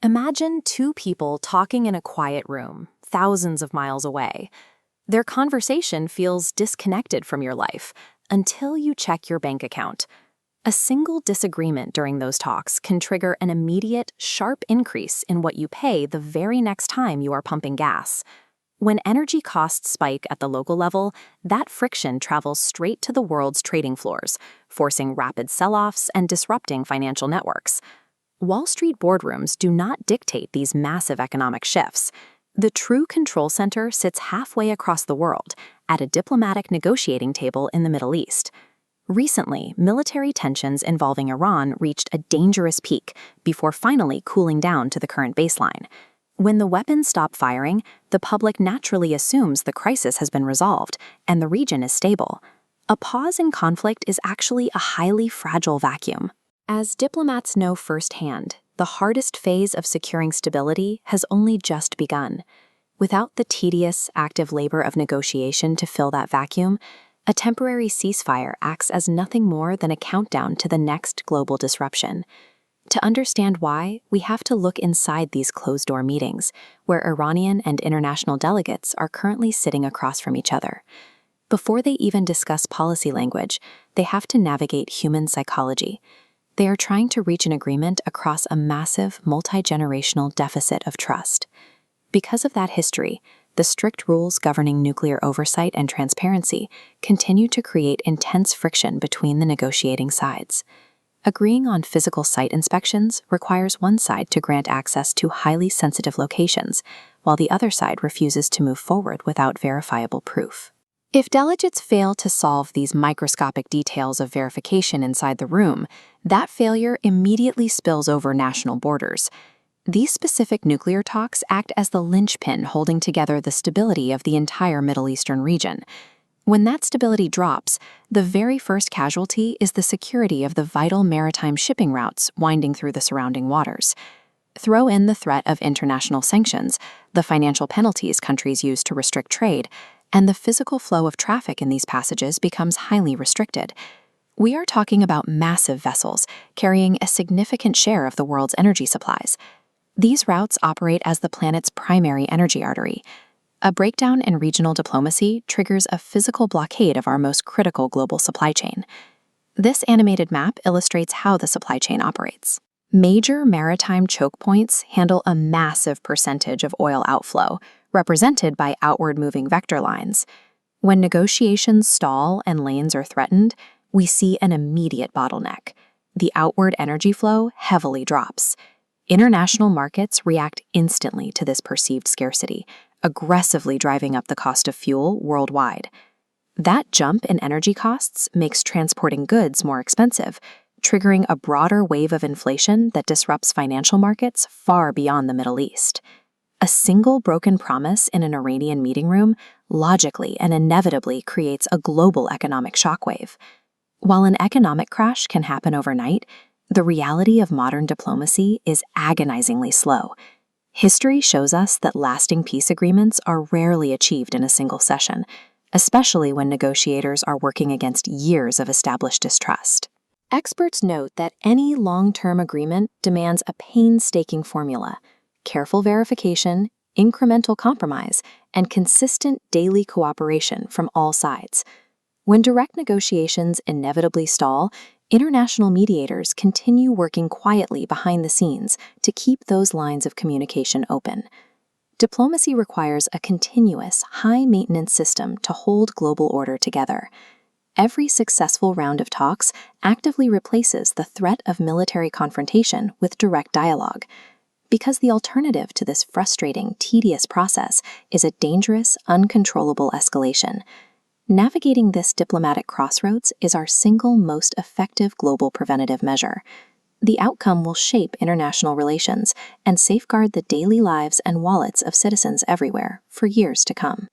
Imagine two people talking in a quiet room, thousands of miles away. Their conversation feels disconnected from your life until you check your bank account. A single disagreement during those talks can trigger an immediate, sharp increase in what you pay the very next time you are pumping gas. When energy costs spike at the local level, that friction travels straight to the world's trading floors, forcing rapid sell-offs and disrupting financial networks. Wall Street boardrooms do not dictate these massive economic shifts. The true control center sits halfway across the world, at a diplomatic negotiating table in the Middle East. Recently, military tensions involving Iran reached a dangerous peak before finally cooling down to the current baseline. When the weapons stop firing, the public naturally assumes the crisis has been resolved and the region is stable. A pause in conflict is actually a highly fragile vacuum. As diplomats know firsthand, the hardest phase of securing stability has only just begun. Without the tedious, active labor of negotiation to fill that vacuum, a temporary ceasefire acts as nothing more than a countdown to the next global disruption. To understand why, we have to look inside these closed-door meetings, where Iranian and international delegates are currently sitting across from each other. Before they even discuss policy language, they have to navigate human psychology. They are trying to reach an agreement across a massive, multi-generational deficit of trust. Because of that history, the strict rules governing nuclear oversight and transparency continue to create intense friction between the negotiating sides. Agreeing on physical site inspections requires one side to grant access to highly sensitive locations, while the other side refuses to move forward without verifiable proof. If delegates fail to solve these microscopic details of verification inside the room, that failure immediately spills over national borders. These specific nuclear talks act as the linchpin holding together the stability of the entire Middle Eastern region. When that stability drops, the very first casualty is the security of the vital maritime shipping routes winding through the surrounding waters. Throw in the threat of international sanctions, the financial penalties countries use to restrict trade, and the physical flow of traffic in these passages becomes highly restricted. We are talking about massive vessels carrying a significant share of the world's energy supplies. These routes operate as the planet's primary energy artery. A breakdown in regional diplomacy triggers a physical blockade of our most critical global supply chain. This animated map illustrates how the supply chain operates. Major maritime choke points handle a massive percentage of oil outflow, represented by outward-moving vector lines. When negotiations stall and lanes are threatened, we see an immediate bottleneck. The outward energy flow heavily drops. International markets react instantly to this perceived scarcity, aggressively driving up the cost of fuel worldwide. That jump in energy costs makes transporting goods more expensive, triggering a broader wave of inflation that disrupts financial markets far beyond the Middle East. A single broken promise in an Iranian meeting room logically and inevitably creates a global economic shockwave. While an economic crash can happen overnight, the reality of modern diplomacy is agonizingly slow. History shows us that lasting peace agreements are rarely achieved in a single session, especially when negotiators are working against years of established distrust. Experts note that any long-term agreement demands a painstaking formula: careful verification, incremental compromise, and consistent daily cooperation from all sides. When direct negotiations inevitably stall, international mediators continue working quietly behind the scenes to keep those lines of communication open. Diplomacy requires a continuous, high-maintenance system to hold global order together. Every successful round of talks actively replaces the threat of military confrontation with direct dialogue, because the alternative to this frustrating, tedious process is a dangerous, uncontrollable escalation. Navigating this diplomatic crossroads is our single most effective global preventative measure. The outcome will shape international relations and safeguard the daily lives and wallets of citizens everywhere for years to come.